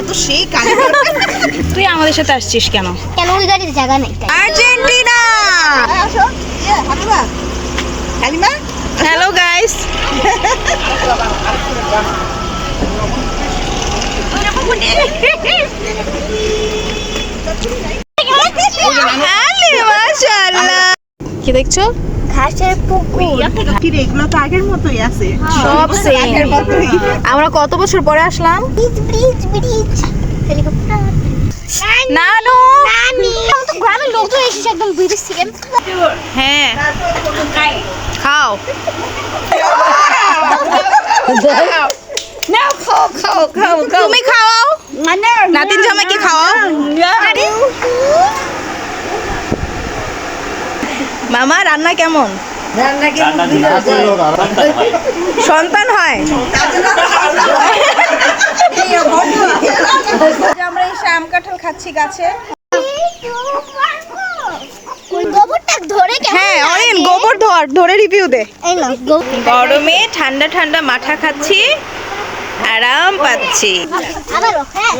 তো সেই কালি। তুই আমাদের সাথে আসছিস কেন? কেন ওই গাড়িতে জায়গা নেই? আর্জেন্টিনা। আসো হাবিবা হালিমা। হ্যালো গাইস, মাশাআল্লাহ। কি দেখছো? ঘাসের পুকুর। এগুলো তো আগের মতোই আছে, সব সেম। আগের মতোই। আমরা কত বছর পরে আসলাম? Bridge helicopter. নানু, নানি তো গ্রামের লোকজন এসেছে একদম ব্রিজ থেকে। হ্যাঁ খাও। নাও খাও খাও খাও। তুমি খাওয়াও, নাতিন জামাইকে খাওয়াও। মামা রান্না কেমন? সন্তান হয়। আমরা এই আম কাঁঠাল খাচ্ছি গাছে। গোবরটা ধরে কেমন? হ্যাঁ অরিন, গোবর ধরে রিভিউ দে। এই না গরমে ঠান্ডা ঠান্ডা মাঠা খাচ্ছি, আরাম পাচ্ছি। আবারও হ্যাঁ।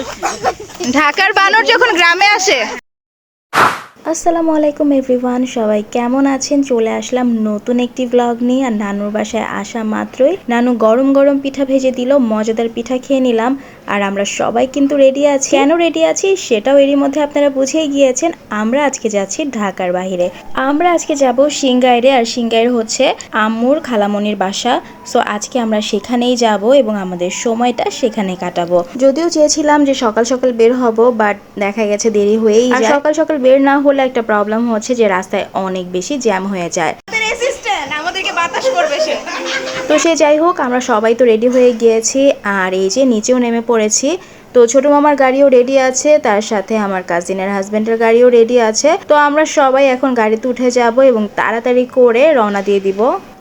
ঢাকার বানর যখন গ্রামে আসে। আসসালামু আলাইকুম এভরিওয়ান, সবাই কেমন আছেন? চলে আসলাম নতুন একটি ব্লগ নিয়ে। আর নানুর বাসায় আসা মাত্রই নানু গরম গরম পিঠা ভেজে দিল, মজাদার পিঠা খেয়ে নিলাম। আর আমরা সবাই কিন্তু রেডি আছি। কেন রেডি আছি সেটাও এরই মধ্যে আপনারা বুঝেই গিয়েছেন। আমরা আজকে যাচ্ছি ঢাকার বাইরে। আমরা আজকে যাব সিংগাইরে। আর সিংগাইর হচ্ছে আম্মুর খালামনির বাসা। সো আজকে আমরা সেখানেই যাব এবং আমাদের সময়টা সেখানে কাটাবো। যদিও চেয়েছিলাম যে সকাল সকাল বের হব, বাট দেখা গেছে দেরি হয়েই যায়। সকাল সকাল বের না হলে একটা প্রবলেম হচ্ছে যে রাস্তায় অনেক বেশি জ্যাম হয়ে যায়। আমাদেরকে বাতাস করবে সে। তো সে যাই হোক, আমরা সবাই তো রেডি হয়ে গিয়েছি। আর এই যে নিচেও নেমে পড়েছি। তো ছোট মামার গাড়িও রেডি আছে, তার সাথে আমার কাজিনের হাজবেন্ডের গাড়িও রেডি আছে। তো আমরা সবাই এখন গাড়িতে উঠে যাব এবং তাড়াতাড়ি করে রওনা দিয়ে দিব।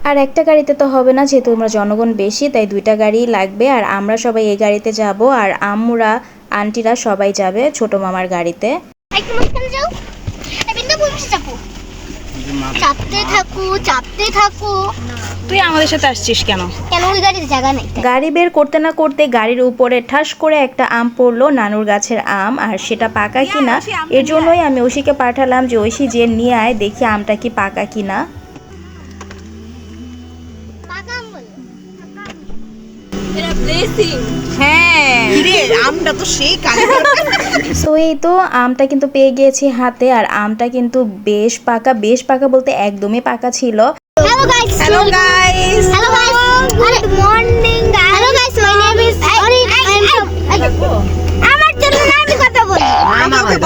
আর একটা গাড়িতে তো হবে না, যেহেতু আমরা জনগণ বেশি, তাই দুইটা গাড়ি লাগবে। আর আমরা সবাই এই গাড়িতে যাব, আর আম্মুরা আন্টিরা সবাই যাবে ছোট মামার গাড়িতে। একটু মাঝখানে যাও। এই বিন্দু বসে চাপো। চাপতে থাকো। তুই আমাদের সাথে আসছিস কেন? কেন ওই গাড়িতে জায়গা নেই? গাড়ি বের করতে না করতে গাড়ির উপরে ঠাস করে একটা আম পড়লো, নানুর গাছের আম। আর সেটা পাকা কিনা এর জন্যই আমি ঐশীকে পাঠালাম যে ঐশী যে নিয়ে আয়, দেখি আমটা কি পাকা কিনা। হ্যাঁ আমটা তো সেই কালি। তো এই তো আমটা কিন্তু পেয়ে গিয়েছি হাতে। আর আমটা কিন্তু বেশ পাকা বলতে একদমই পাকা ছিল। Hello guys. Hello guys. Hello guys. Good morning guys. Hello guys. My name is Orin. আমার জন্য না আমি কথা বলি।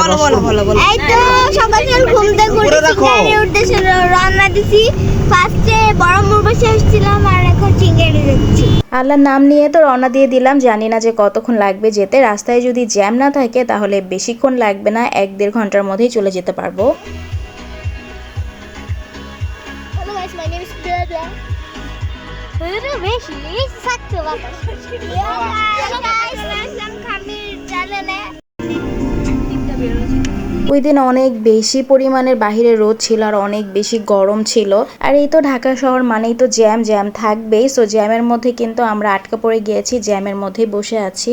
বলো বলো বলো বলো। এই তো সকাল সকাল ঘুম থেকে উঠে উঠতেছি, রান্না দিছি। ফার্স্টে বড় মুরবাসে আসছিলাম আর এখন চিংড়ি যাচ্ছি। আল্লাহর নাম নিয়ে তো রওনা দিয়ে দিলাম। জানি না যে কতক্ষণ লাগবে যেতে। রাস্তায় যদি জ্যাম না থাকে তাহলে বেশিক্ষণ লাগবে না, 1-1.5 ঘন্টার মধ্যেই চলে যেতে পারবো। Hello guys, my name is Bella. বেশি থাকতে বাতাস। Hello guys, আসলাম খামির চ্যানেলে। ওই দিন অনেক বেশি পরিমাণের বাহিরে রোদ ছিল আর অনেক বেশি গরম ছিল। আর এই তো ঢাকা শহর মানেই তো জ্যাম থাকবেই। সো জ্যামের মধ্যে কিন্তু আমরা আটকা পড়ে গিয়েছি, জ্যামের মধ্যেই বসে আছি।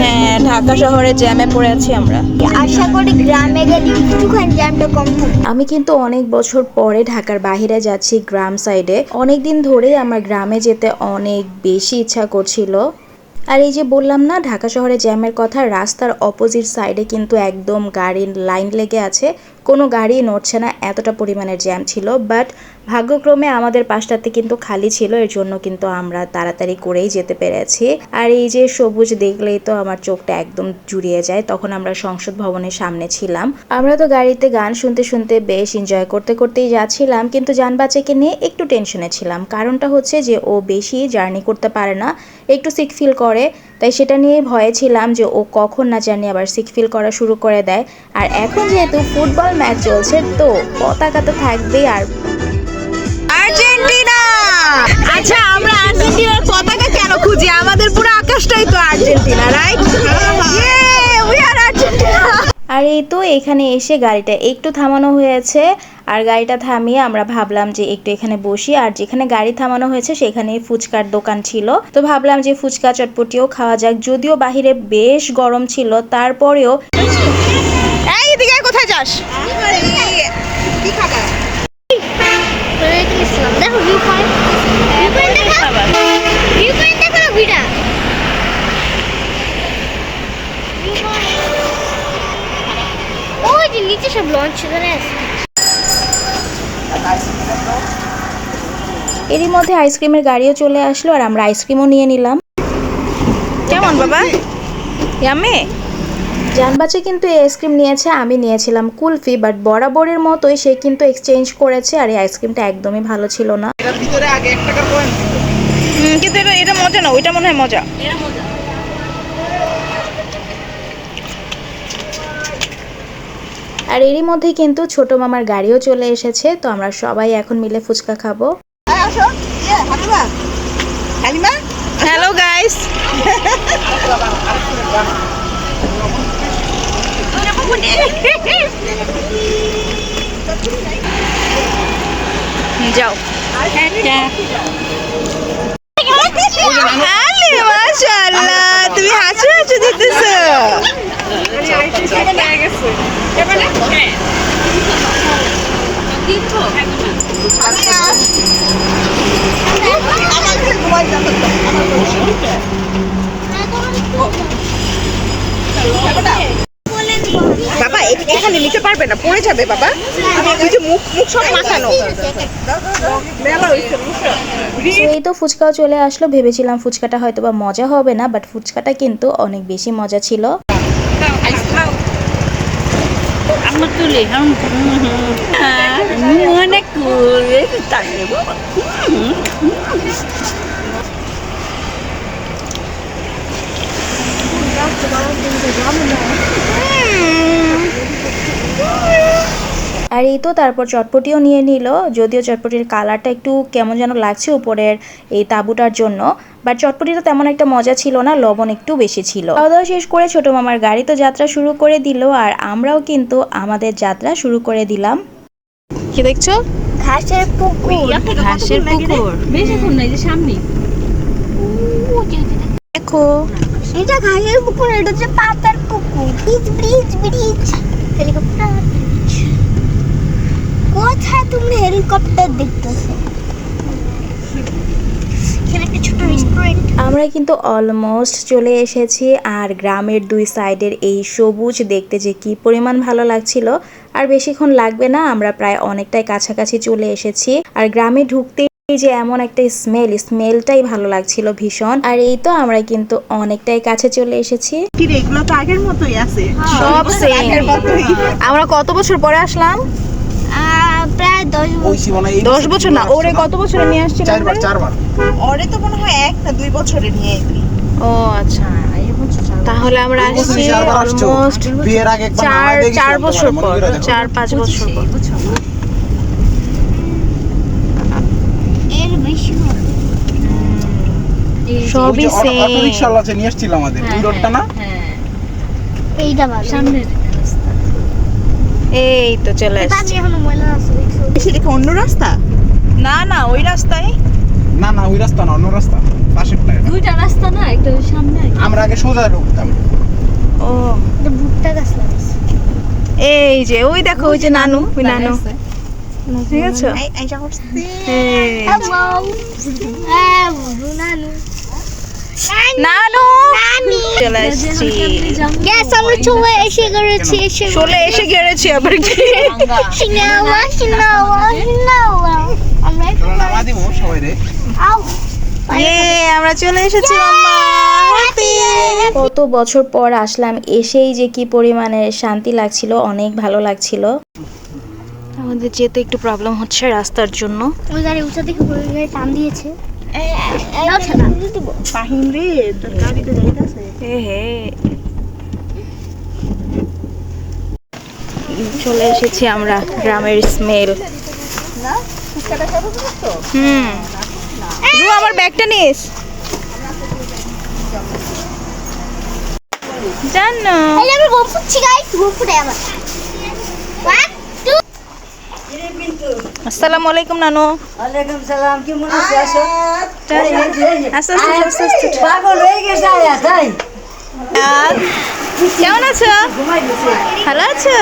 হ্যাঁ, ঢাকা শহরে জ্যামে পড়ে আছি আমরা। আশা করি গ্রামে গেলে একটুখানি জ্যামটা কম থাকবে। আমি কিন্তু অনেক বছর পরে ঢাকার বাইরে যাচ্ছি, গ্রাম সাইডে। অনেক দিন ধরেই আমার গ্রামে যেতে অনেক বেশি ইচ্ছা করছিল। আর এই যে বললাম না ঢাকা শহরে জ্যামের কথা, রাস্তার অপোজিট সাইডে কিন্তু একদম গাড়ির লাইন লেগে আছে, কোনো গাড়ি নড়ছে না, এতটা পরিমাণের জ্যাম ছিল। বাট ভাগ্যক্রমে আমাদের পাশটাতে কিন্তু খালি ছিল, এর জন্য কিন্তু আমরা তাড়াতাড়ি করেই যেতে পেরেছি। আর এই যে সবুজ দেখলেই তো আমার চোখটা একদম জুড়িয়ে যায়। তখন আমরা সংসদ ভবনের সামনে ছিলাম। আমরা তো গাড়িতে গান শুনতে শুনতে বেশ এনজয় করতেই যাচ্ছিলাম, কিন্তু জান বাচ্চাকে নিয়ে একটু টেনশনে ছিলাম। কারণটা হচ্ছে যে ও বেশি জার্নি করতে পারে না, একটু সিক ফিল করে, তাই সেটা নিয়ে ভয়ে ছিলাম যে ও কখন না জানি আবার সিক ফিল করা শুরু করে দেয়। আর এখন যেহেতু ফুটবল ম্যাচ চলছে তো পতাকা তো থাকবেই। আর আর্জেন্টিনা। আচ্ছা আমরা আর্জেন্টিনার পতাকা কেন খুঁজি? আমাদের পুরো আকাশটাই তো Argentina, right? We are Argentina. আর এই তো এখানে এসে গাড়িটা একটু থামানো হয়েছে, আর গাড়িটা থামিয়ে আমরা ভাবলাম যে একটু এখানে বসি। আর যেখানে গাড়ি থামানো হয়েছে সেখানে ফুচকার দোকান ছিল, তো ভাবলাম যে ফুচকা চটপটিও খাওয়া যাক। যদিও বাহিরে বেশ গরম ছিল, তারপরেও এই এদিকে আয়, কোথায় যাস? কি খাবার? দেখো ভিউ পয়েন্ট দেখো না ভিটা ওই যে নিচে সব লঞ্চ করে আছে। এরই মধ্যে আইসক্রিমের গাড়িও চলে আসলো, আর আমরা আইসক্রিমও নিয়ে নিলাম। কেমন বাবা? ইয়াম্মি? জানবাচে কিন্তু এই আইসক্রিম নিয়েছে, আমি নিয়েছিলাম কুলফি, বাট বরাবরের মতোই সে কিন্তু এক্সচেঞ্জ করেছে। আর এই আইসক্রিমটা একদমই ভালো ছিল না। এটার ভিতরে আগে 1 টাকার কয়েন ছিল। কিন্তু এটা মজা না, ওইটা মনে হয় মজা। আর এরই মধ্যে কিন্তু ছোট মামার গাড়িও চলে এসেছে, তো আমরা সবাই এখন মিলে ফুচকা খাবো। হ্যালো গাইস, যাও। মাশাআল্লাহ, তুমি হাসি হাসি দিতেছো। বাবা এখানে নিতে পারবে না, পড়ে যাবে বাবা। ওই যে মুখ সব মাখানো। এই তো ফুচকাও চলে আসলো। ভেবেছিলাম ফুচকাটা হয়তো বা মজা হবে না, বাট ফুচকাটা কিন্তু অনেক বেশি মজা ছিল। আমার তুলে মনে করে আর এই তো তারপর চটপটিও নিয়ে নিল। যদিও চটপটির কালারটা একটু কেমন যেন লাগছে উপরের এই তাঁবুটার জন্য, বাট চটপটিটা তেমন একটা মজা ছিল না, লবণ একটু বেশি ছিল। খাওয়া দাওয়া শেষ করে ছোট মামার গাড়ি তো যাত্রা শুরু করে দিল, আর আমরাও কিন্তু আমাদের যাত্রা শুরু করে দিলাম। কি দেখছো? ঘাসের পুকুর। ঘাসের পুকুর বেশিক্ষণ নাই, যে সামনে দেখো এটা ঘাসের পুকুর, এটা হচ্ছে পাতার পুকুর। Bridge helicopter. কোথায় তুমি হেলিকপ্টার দেখতেছো? এখানে একটা ছোট রেস্টুরেন্ট। আমরা কিন্তু অলমোস্ট চলে এসেছি, আর গ্রামের দুই সাইডের এই সবুজ দেখতে যে কি পরিমাণ ভালো লাগছিল। আর বেশিক্ষণ লাগবে না, আমরা প্রায় অনেকটাই কাছাকাছি চলে এসেছি। আর গ্রামে ঢুকতে যে এমন একটা স্মেলটাই ভালো লাগছিল ভীষণ। আর এই তো আমরা কিন্তু অনেকটাই কাছে চলে এসেছি। কি রে, এগুলো তো আগের মতোই আছে, সব সেম। আমরা কত বছর পরে আসলাম? প্রায় 10 বছর না, ওরে কত বছরে নিয়ে আসছিল? 4বার। ওরে তো মনে হয় 1 না 2 বছরে নিয়ে এলি। ও আচ্ছা, তাহলে আমরা আসছি অলমোস্ট বিয়ের আগে 4 বছর পর, 4-5 বছর পর। এর বেশি সবই সেম। অটো রিকশা আছে, নিয়ে আসছিল আমাদের ওই রোডটা না। এইটা ভালো। সামনের রাস্তা। এই তো চলে আসছি। এখনো ময়লা আছে। এসে দেখো অন্য রাস্তা। না না, ওই রাস্তায় না না, ওই রাস্তা না, অন্য রাস্তা, পাশেরটা। দুইটা রাস্তা না, একটা ওই সামনে আমরা আগে সোজা ঢুকতাম। ও এটা ভুট্টা গাছ লাগাইছে। এই যে ওই দেখো, ওই যে নানু, ওই নানু, ঠিক আছে? হ্যালো। হ্যাঁ, বুঝু নানু। নানু চলে আসছি। গ্যাস আমরা চলে এসে গেছি আবার কি? সিনাওয়া। আমরা চলো নামা দিব সবাই রে। আও আমরা চলে এসেছি মাম্মা। কত বছর পর আসলাম, এসেই যে কি পরিমাণে শান্তি লাগছিল, অনেক ভালো লাগছিল। আমাদের যেতে একটু প্রবলেম হচ্ছে রাস্তার জন্য। ওই গাড়ি উঁচা থেকে পড়ে গিয়ে টান দিয়েছে। ফাহিম রে, তোর গাড়িতে যাইতাছে। চলে এসেছি আমরা, গ্রামের স্মেল। আমার ব্যাগটা নিস। জানো এই যে আমি বোম ফুটছি গাইস, বোম ফুটে আমার 1 2 আসসালামু আলাইকুম নানু। ওয়ালাইকুম সালাম, কেমন আছো? আসো। আস্তে আস্তে আস্তে আস্তে। পাগল হয়ে গেছে আয়া তাই। কেমন আছো? ভালো আছো?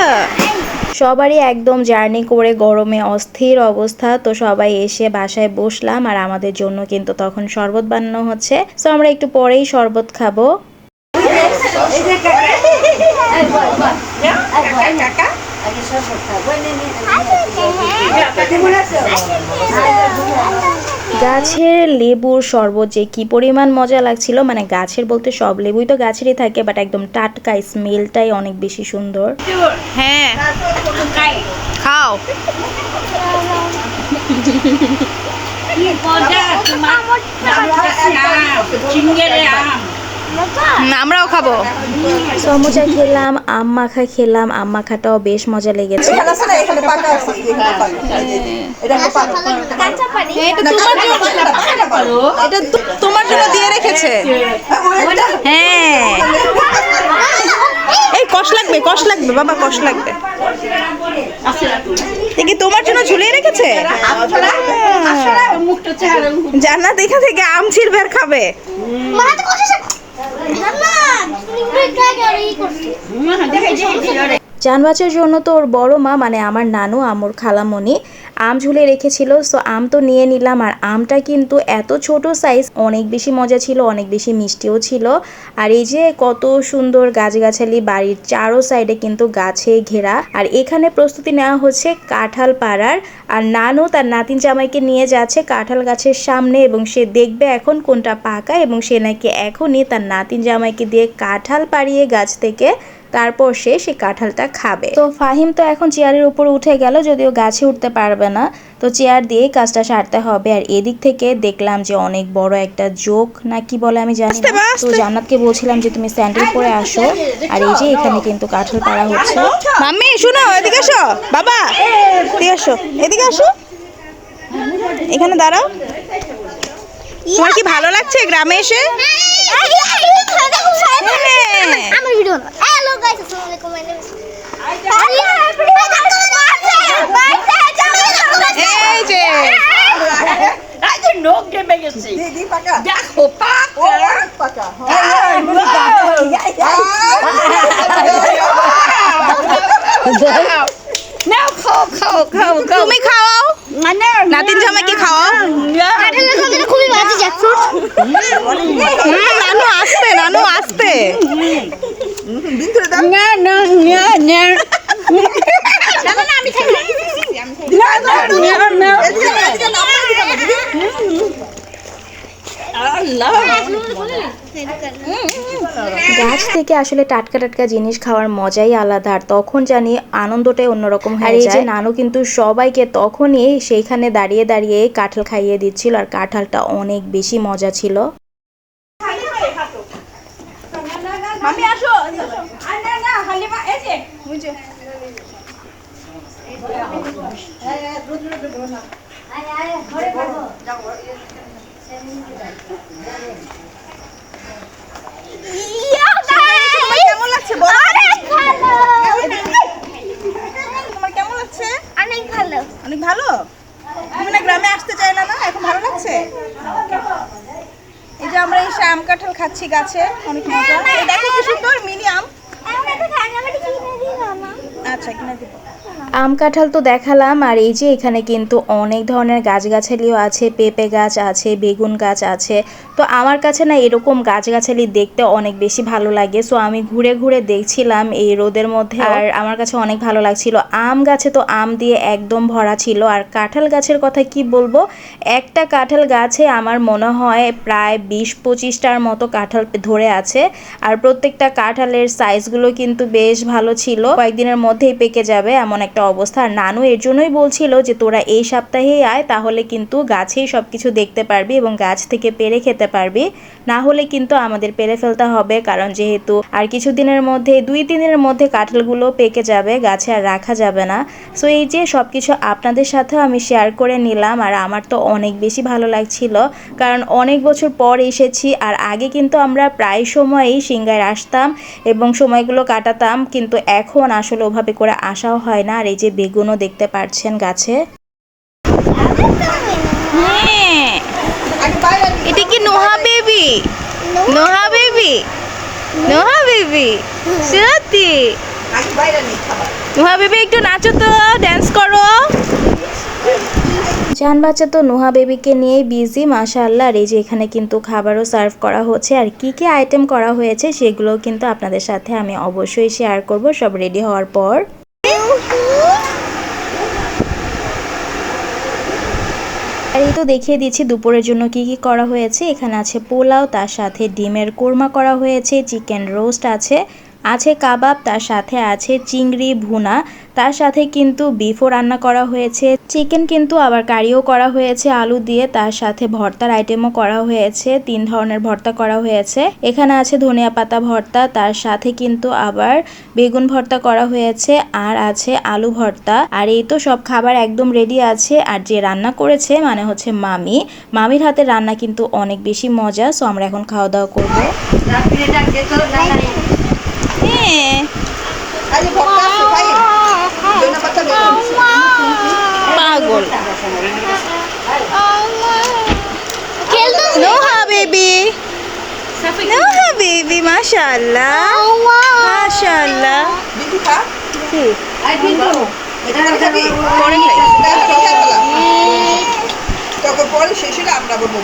সবারই একদম জার্নি করে গরমে অস্থির অবস্থা, তো সবাই এসে বাসায় বসলাম আর আমাদের জন্য কিন্তু তখন শরবত বানানো হচ্ছে। তো আমরা একটু পরেই শরবত খাবো। এই যে কাকা। এই বল কাকা। আগে সব কথা বলে নি। কেমন আছো? গাছের লেবুর শরবত যে কি পরিমাণ মজা লাগছিল, মানে গাছের বলতে সব লেবুই তো গাছেরই থাকে, বাট একদম টাটকা, স্মেলটাই অনেক বেশি সুন্দর। হ্যাঁ খাও। আমরাও খাবো। সমুচা খেলাম, আম মাখা খেলাম, আম মাখাটাও বেশ মজা লেগেছে। এটা তোমার জন্য দিয়ে রেখেছে। হ্যাঁ এই কষ লাগবে বাবা, কষ লাগবে। দেখি তোমার জন্য ঝুলিয়ে রেখেছে। জান্নাত দেখা থেকে আম ছিড়বে আর খাবে। মা তো কোথায় জান্নাত তুমি কাকে করছিস? জানবাচের জন্য তো ওর বড় মা মানে আমার নানু, আমার খালামণি আম ঝুলে রেখেছিল। সো আম তো নিয়ে নিলাম, আর আমটা কিন্তু এত ছোট সাইজ, অনেক বেশি মজা ছিল, অনেক বেশি মিষ্টিও ছিল। আর এই যে কত সুন্দর গাছগাছালি, বাড়ির চারো সাইডে কিন্তু গাছে ঘেরা। আর এখানে প্রস্তুতি নেওয়া হচ্ছে কাঁঠাল পাড়ার, আর নানু তার নাতিন জামাইকে নিয়ে যাচ্ছে কাঁঠাল গাছের সামনে, এবং সে দেখবে এখন কোনটা পাকা, এবং সে নাকি এখনই তার নাতিন জামাইকে দিয়ে কাঁঠাল পাড়িয়ে গাছ থেকে তারপর সে কাঁঠালটা খাবে। তো ফাহিম তো এখন চেয়ারের উপর উঠে গেল, যদিও গাছে উঠতে পারবে না, তো চেয়ার দিয়েই কাজটা সারতে হবে। আর এদিক থেকে দেখলাম যে অনেক বড় একটা জোক না কি বলে আমি জানি না, তো জান্নাতকে বলছিলাম যে তুমি স্যান্ডেল পরে আসো। আর এই যে এখানে কিন্তু কাঁঠাল পাড়া হচ্ছে। মাম্মি শুনো, এদিকে আসো বাবা, এদিকে আসো, এদিকে আসো, এখানে দাঁড়াও। তোমার কি ভালো লাগছে গ্রামে এসে? আমার ভিডিও না। হ্যালো গাইস, আসসালামু আলাইকুম। এই যে তুমি খাওয়াও, নাতিন জামাইকে খাওয়াও। খুবই বাজে জ্যাকফ্রুট। নানু আসতে, নানু আসতে। গাছ থেকে আসলে টাটকা টাটকা জিনিস খাওয়ার মজাই আলাদা, আর তখন জানি আনন্দটাই অন্যরকম হয়ে যায়। আর এই যে নানু কিন্তু সবাইকে তখনই সেইখানে দাঁড়িয়ে দাঁড়িয়ে কাঁঠাল খাইয়ে দিচ্ছিল, আর কাঁঠালটা অনেক বেশি মজা ছিল। মাম্মি আসো। কেমন লাগছে বলো? তোমার কেমন লাগছে? অনেক ভালো। অনেক ভালো। তুমি না গ্রামে আসতে চাইলা না, এখন ভালো লাগছে? এই যে আমরা এই আম কাঁঠাল খাচ্ছি গাছে, অনেক মজা। এই দেখো কি সুন্দর মিনি আম। আচ্ছা কিনে দিব। আম কাঁঠাল তো দেখালাম, আর এই যে এখানে কিন্তু অনেক ধরনের গাছগাছালিও আছে, পেঁপে গাছ আছে, বেগুন গাছ আছে। তো আমার কাছে না এরকম গাছগাছালি দেখতে অনেক বেশি ভালো লাগে, সো আমি ঘুরে ঘুরে দেখছিলাম এই রোদের মধ্যে, আর আমার কাছে অনেক ভালো লাগছিল। আম গাছে তো আম দিয়ে একদম ভরা ছিল, আর কাঁঠাল গাছের কথা কি বলবো, একটা কাঁঠাল গাছে আমার মনে হয় প্রায় 20-25টার মতো কাঁঠাল ধরে আছে, আর প্রত্যেকটা কাঁঠালের সাইজগুলো কিন্তু বেশ ভালো ছিল, কয়েকদিনের মধ্যেই পেকে যাবে এমন একটা একটা অবস্থা। আর নানু এর জন্যই বলছিল যে তোরা এই সপ্তাহেই আয়, তাহলে কিন্তু গাছেই সব কিছু দেখতে পারবি এবং গাছ থেকে পেরে খেতে পারবি, না হলে কিন্তু আমাদের পেরে ফেলতে হবে, কারণ যেহেতু আর কিছু দিনের মধ্যে 2-3 দিনের মধ্যে কাঁঠালগুলো পেকে যাবে, গাছে আর রাখা যাবে না। সো এই যে সব কিছু আপনাদের সাথেও আমি শেয়ার করে নিলাম। আর আমার তো অনেক বেশি ভালো লাগছিল, কারণ অনেক বছর পর এসেছি। আর আগে কিন্তু আমরা প্রায় সময়ই সিংগায় আসতাম এবং সময়গুলো কাটাতাম, কিন্তু এখন আসলে ওভাবে করে আসাও হয় না। আর এই যে বেগুনও দেখতে পাচ্ছেন গাছে। হ্যাঁ, এটা কি Noha baby? Noha baby, Noha baby, সত্যি নোহা বেবি একটু নাচো তো, ড্যান্স করো। জান বাচ্চা তো নোহা বেবিকে নিয়েই বিজি মাশাআল্লাহ। আর এই যে এখানে কিন্তু খাবারও সার্ভ করা হচ্ছে, আর কি কি আইটেম করা হয়েছে সেগুলোও কিন্তু আপনাদের সাথে আমি অবশ্যই শেয়ার করব সব রেডি হওয়ার পর। আর এই তো দেখিয়ে দিচ্ছি দুপুরের জন্য কি কি করা হয়েছে। এখানে আছে পোলাও, তার সাথে ডিমের কোরমা করা হয়েছে, চিকেন রোস্ট আছে, আছে কাবাব, তার সাথে আছে চিংড়ি ভুনা, তার সাথে কিন্তু বিফও রান্না করা হয়েছে, চিকেন কিন্তু আবার কারিও করা হয়েছে আলু দিয়ে, তার সাথে ভর্তার আইটেমও করা হয়েছে, 3 ধরনের ভর্তা করা হয়েছে। এখানে আছে ধনিয়া পাতা ভর্তা, তার সাথে কিন্তু আবার বেগুন ভর্তা করা হয়েছে, আর আছে আলু ভর্তা। আর এই তো সব খাবার একদম রেডি আছে। আর যে রান্না করেছে মানে হচ্ছে মামির হাতে রান্না কিন্তু অনেক বেশি মজা। সো আমরা এখন খাওয়া দাওয়া করবো। হ্যাঁ, পাগল। নোহা বেবি, নোহা বেবি, মাশাআল্লাহ মাশাআল্লাহ। কি পরে খাই। তখন পরে শেষে আমরা বলবো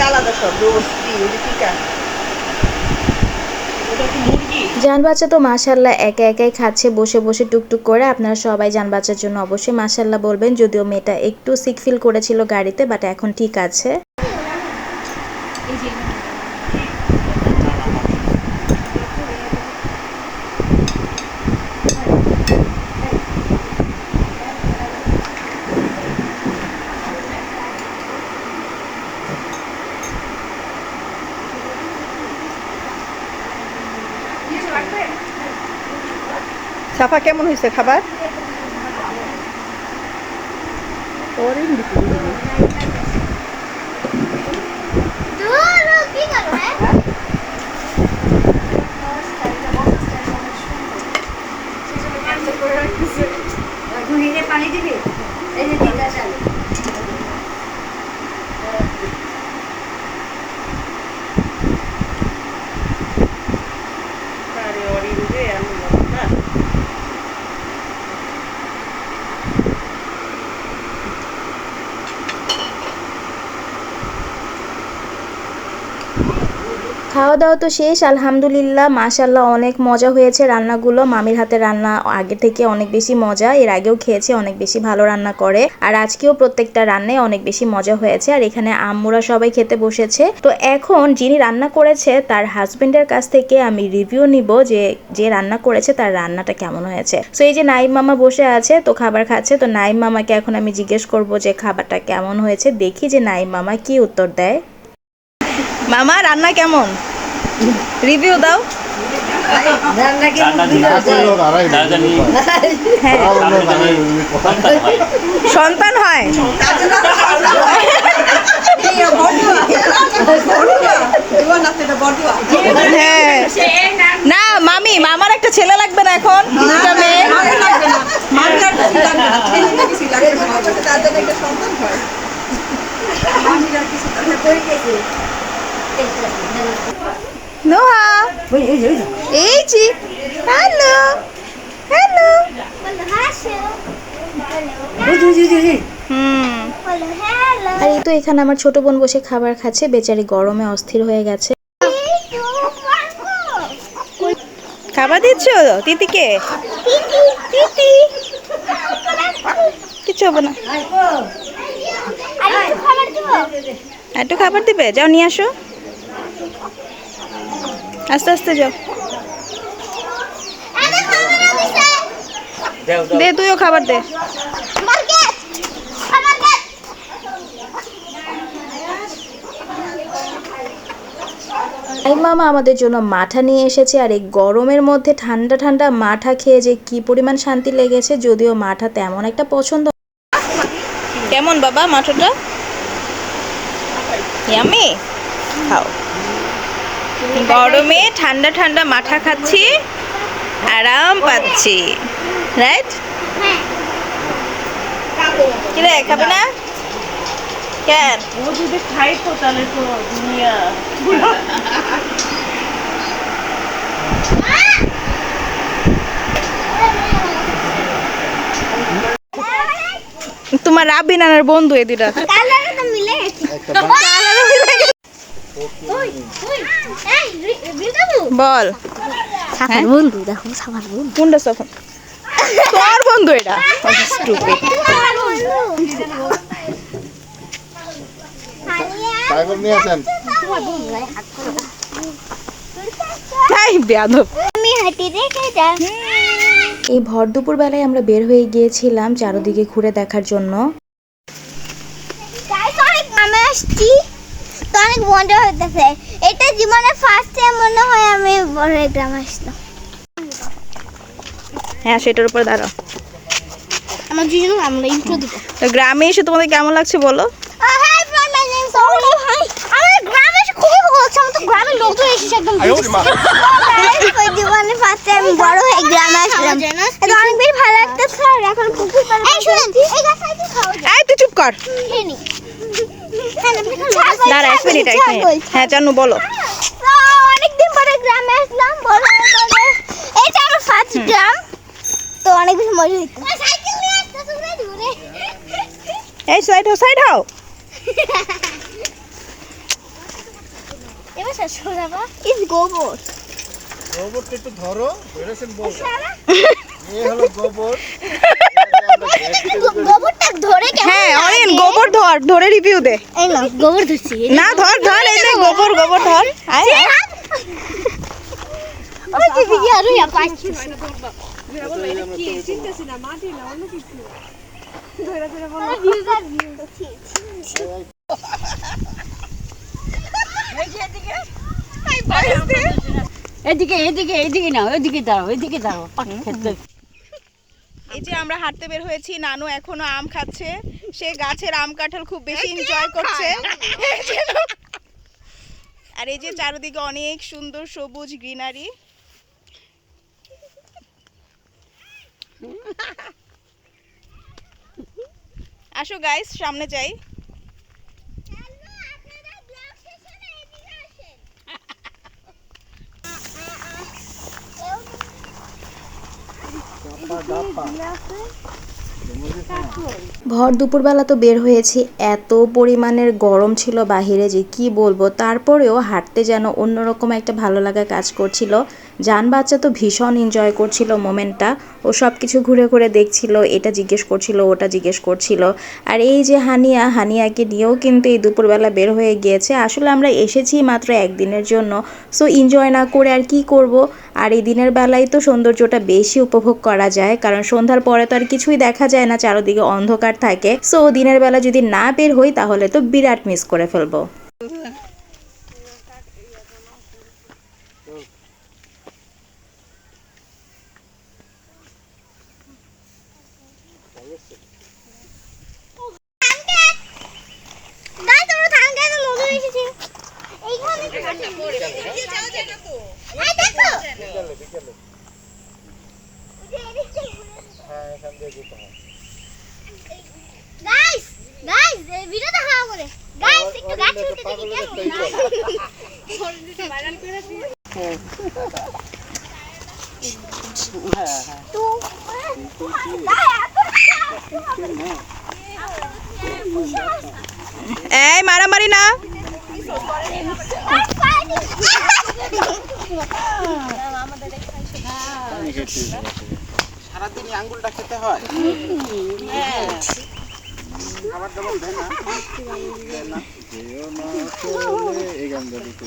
আলাদা সব রোস্টি টিকা। জান বাচ্চা তো মাশাআল্লাহ একা একাই খাচ্ছে বসে বসে টুকটুক করে। আপনারা সবাই জান বাচ্চার জন্য অবশ্যই মাশাআল্লাহ বলবেন, যদিও মেয়েটা একটু সিক ফিল করেছিল গাড়িতে, বাট এখন ঠিক আছে। সাফা কেমন হয়েছে খাবার? পানি দিবি, এই যে তিনটা চাল। খাওয়া দাওয়া তো শেষ আলহামদুলিল্লাহ, মাশাআল্লাহ অনেক মজা হয়েছে রান্নাগুলো। মামির হাতে রান্না আগে থেকে অনেক বেশি মজা, এর আগেও খেয়েছি, অনেক বেশি ভালো রান্না করে। আর আজকেও প্রত্যেকটা রান্নায় অনেক বেশি মজা হয়েছে। আর এখানে আম্মুরা সবাই খেতে বসেছে। তো এখন যিনি রান্না করেছে তার হাজবেন্ডের কাছ থেকে আমি রিভিউ নিব যে রান্না করেছে তার রান্নাটা কেমন হয়েছে। সো এই যে নাইম মামা বসে আছে, তো খাবার খাচ্ছে। তো নাইম মামাকে এখন আমি জিজ্ঞেস করব যে খাবারটা কেমন হয়েছে, দেখি যে নাইম মামা কি উত্তর দেয়। মামা রান্না কেমন, রিভিউ দাও। সন্তান হয় হ্যাঁ। না মামি, মামার একটা ছেলে লাগবে না এখন, দুটা মেয়ে। নোহা, এই জি, হ্যালো হ্যালো। আর এই তো এখানে আমার ছোট বোন বসে খাবার খাচ্ছে, বেচারি গরমে অস্থির হয়ে গেছে। খাবার দিচ্ছ তিতিকে? কিছু হবে না, একটু খাবার দিবে, যাও নিয়ে আসো, আস্তে আস্তে যাও। দে তুইও খাবার দে। এই মামা আমাদের জন্য মাঠা নিয়ে এসেছে, আর এই গরমের মধ্যে ঠান্ডা ঠান্ডা মাঠা খেয়ে যে কি পরিমাণ শান্তি লেগেছে। যদিও মাঠা তেমন একটা পছন্দ। কেমন বাবা মাঠাটা? ইয়ামি, খাও। গরমে ঠান্ডা ঠান্ডা মাঠা খাচ্ছি, আরাম পাচ্ছি, রাইট? কি রে, খাবে না কেন? ও যদি খাই তো তাহলে তো দুনিয়া। তোমার রাব্বি নানার বন্ধু এই দুটা। কালারে তো মিলে গেছে। ওই ওই এই বিদাবু বল। সাফার বন্ধু দেখো, সাফার বন্ধু কোনটা সফন? তোর বন্ধু এটা। স্টুপিড। সাইকেল নিয়ে আসেন। তাই বেয়াদব। আমি হাঁটি রেখে যা। এই ভর দুপুর বেলায় আমরা বের হয়ে গিয়েছিলাম চারদিকে ঘুরে দেখার জন্য। গাইস অনেক আমি আসছি তো অনেক মজা হইতেছে। এটা জীবনে ফার্স্ট টাইম মনে হয় আমি বড় গ্রাম আসলাম। হ্যাঁ, সেটার উপর দাঁড়াও। আমার দুজন আমরা ইন্ট্রো দিব। তো গ্রামে এসে তোমাদের কেমন লাগছে বলো? Hi friend, my name is ওলি। হাই, আমার গ্রামে এসে খুবই ভালো লাগছে। আমার তো গ্রামের লোকজন এসেছে একদম। ওই জীবনে ফার্স্ট টাইম বড় হয়ে গ্রামে আসলাম। এটা অনেক বেশি ভালো লাগতেছে। আর এখন পুকুর পাড়ে এই শুনেন, এই গাছটা কি খাওয়া যায়? এই তুই চুপ কর। খেনি দাঁড়া, এক মিনিট। হ্যাঁ জানু বলো। তো অনেকদিন পরে গ্রামে আসলাম, বড় হয়ে গেলে এটা আমার ফার্স্ট গ্রাম। তো অনেক বেশি মজা হইতো। সাইকেল নিয়ে আসতে তোমরা দূরে। এই সাইড হও। এবার শেষ করে যাবো। ইজ গোবর। গোবরটা একটু ধরো, ধরেছেন বল। সারা এই হলো গোবর। গোবরটা ধরে কেমন? হ্যাঁ অরিন, গোবর ধরে রিভিউ দে। এই না গোবর ধরছি। না ধর এই নে গোবর ধর। আয় ওই যে বিজি আর ইয়া পাচ্ছি। এদিকে না, ওইদিকে দাঁড়াও, এদিকে দাঁড়াও। এই যে আমরা হাঁটতে বের হয়েছি, নানু এখনো আম খাচ্ছে। সে গাছের আম কাঁঠাল খুব বেশি এনজয় করছে। আর এই যে চারিদিকে অনেক সুন্দর সবুজ গ্রিনারি। আসো গাইস, সামনে যাই। ভর দুপুরবেলা তো বের হয়েছি, এত পরিমাণের গরম ছিল বাহিরে যে কি বলবো। তারপরেও হাঁটতে যেন অন্যরকম একটা ভালো লাগা কাজ করছিল। জান বাচ্চা তো ভীষণ এনজয় করছিল মোমেন্টটা। ও সব কিছু ঘুরে ঘুরে দেখছিল, এটা জিজ্ঞেস করছিল, ওটা জিজ্ঞেস করছিল। আর এই যে হানিয়াকে নিয়েও কিন্তু এই দুপুরবেলা বের হয়ে গিয়েছে। আসলে আমরা এসেছি মাত্র একদিনের জন্য, সো এনজয় না করে আর কি করব। আর এই দিনের বেলায় তো সৌন্দর্যটা বেশি উপভোগ করা যায়, কারণ সন্ধ্যার পরে তো আর কিছুই দেখা যায় না, চারদিকে অন্ধকার থাকে। সো দিনের বেলা যদি না বের হই তাহলে তো বিরাট মিস করে ফেলবো। গাইস আমরা থাঙ্গে তো মজা এসেছে। এইখানে এই দেখো। গাইস এই ভিডিওটা হাওয়া করে। গাইস একটু গাছ উঠে দেখি কেমন। ভাইরাল করে দিই। তো এই মারামারি না। সারাদিন আঙ্গুলটা খেতে হয়। খাবার দাবার দেয় না। এই গানটা দিতে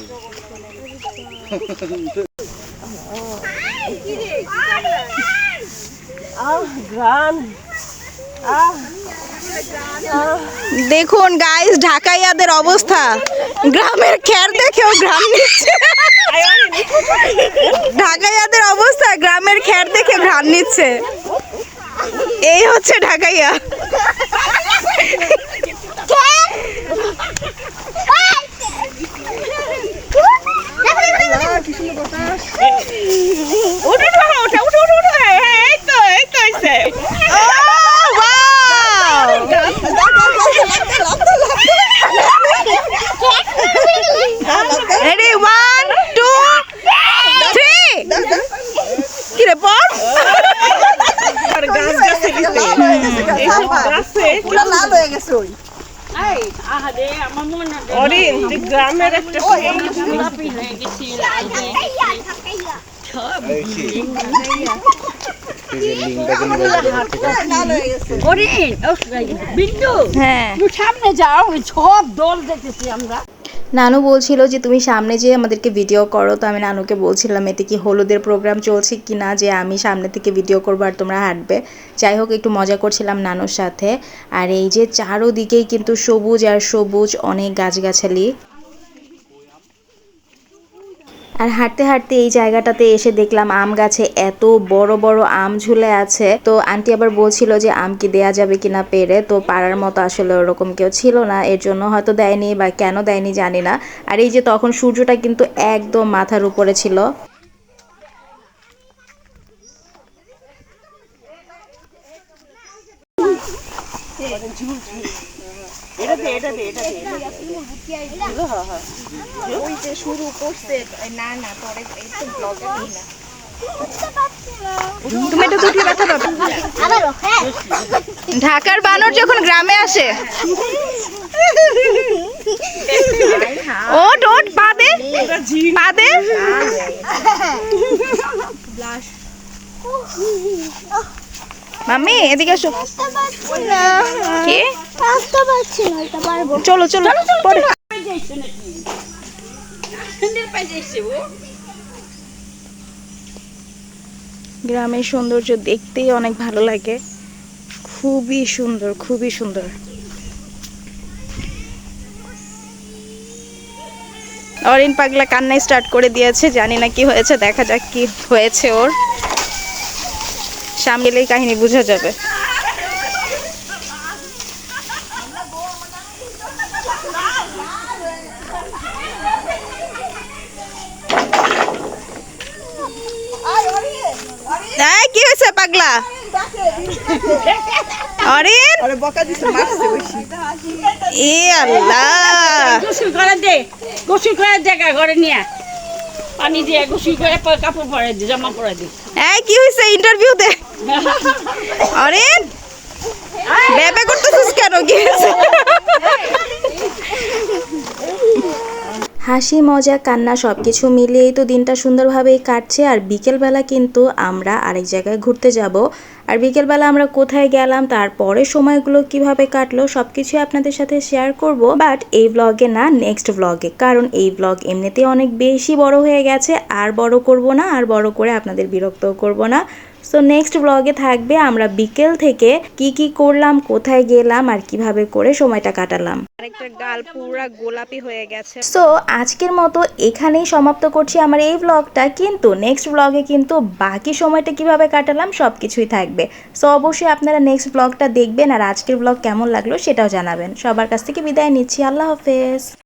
দেখুন গাইস, ঢাকাইয়াদের অবস্থা, গ্রামের খ্যার দেখেও গ্রাম নিচ্ছে। ঢাকাইয়াদের অবস্থা, গ্রামের খ্যার দেখে ঘ্রাণ নিচ্ছে। এই হচ্ছে ঢাকাইয়া। Ready, 1, 2, 3. কিরে পর? লাল হয়ে গেছে ওই। গ্রামের একটা হ্যাঁ, সামনে যাও, সব দল দেখতেছি আমরা। নানু বলছিল যে তুমি সামনে যেয়ে আমাদেরকে ভিডিও করো, তো আমি নানুকে বলছিলাম এতে কি হলুদের প্রোগ্রাম চলছে কি না, যে আমি সামনে থেকে ভিডিও করবো আর তোমরা হাঁটবে। যাই হোক, একটু মজা করছিলাম নানুর সাথে। আর এই যে চারোদিকেই কিন্তু সবুজ আর সবুজ, অনেক গাছগাছালি। আর হাঁটতে হাঁটতে এই জায়গাটাতে এসে দেখলাম আম গাছে এত বড় বড় আম ঝুলে আছে। তো আন্টি আবার বলছিল যে আম কি দেয়া যাবে কিনা পেরে, তো পারার মতো আসলে ওরকম কেউ ছিল না, এর জন্য হয়তো দেয়নি বা কেন দেয়নি জানি না। আর এই যে তখন সূর্যটা কিন্তু একদম মাথার উপরে ছিল। ওই যে শুরু করছে, না না পরে এই তো ব্লগে নেই না। তুমি এটা দুটি ব্যথা পাবে। ঢাকার বানর যখন গ্রামে আসে, ও ডোট পাদে পাদে। মাম্মি এদিকে আসো। কি চলো চলো পরে। গ্রামের সৌন্দর্য দেখতেই অনেক ভালো লাগে, খুবই সুন্দর, খুবই সুন্দর। অরিন পাগলা কান্নাই স্টার্ট করে দিয়েছে, জানি না কি হয়েছে, দেখা যাক কি হয়েছে ওর। সামনেই কাহিনী বোঝা যাবে। কি হয়েছে পাগলা? অরিন আরে বকা দিছে, মারছে বেশি। এ আল্লাহ, গোসল করে দে, গোসল করার জায়গা ঘরে নিয়ে পানি দিয়ে গোসল করে কাপড় পরে দি, জামা পরে দি। এই কি হয়েছে? ইন্টারভিউ দে। অরিন বেবে করতেছিস কেন? কি হয়েছে? হাসি মজা কান্না সবকিছু মিলিয়েই তো দিনটা সুন্দরভাবেই কাটছে। আর বিকেলবেলা কিন্তু আমরা আরেক জায়গায় ঘুরতে যাব। আর বিকেলবেলা আমরা কোথায় গেলাম, তারপরে সময়গুলো কিভাবে কাটলো সবকিছু আপনাদের সাথে শেয়ার করব, বাট এই ব্লগে না, নেক্সট ব্লগে। কারণ এই ব্লগ এমনিতেই অনেক বেশি বড় হয়ে গেছে, আর বড় করব না, আর বড় করে আপনাদের বিরক্তও করব না। সো নেক্সট ব্লগে থাকবে আমরা বিকেল থেকে কি কি করলাম, কোথায় গেলাম, আর কিভাবে করে সময়টা কাটালাম। আরেকটা গাল পুরা গোলাপি হয়ে গেছে। সো আজকের মতো এখানেই সমাপ্ত করছি আমার এই ব্লগটা, কিন্তু নেক্সট ব্লগে কিন্তু বাকি সময়টা কিভাবে কাটালাম সব কিছুই থাকবে। সো অবশ্যই আপনারা নেক্সট ব্লগটা দেখবেন, আর আজকের ব্লগ কেমন লাগলো সেটাও জানাবেন। সবার কাছ থেকে বিদায় নিচ্ছি, আল্লাহ হাফেজ।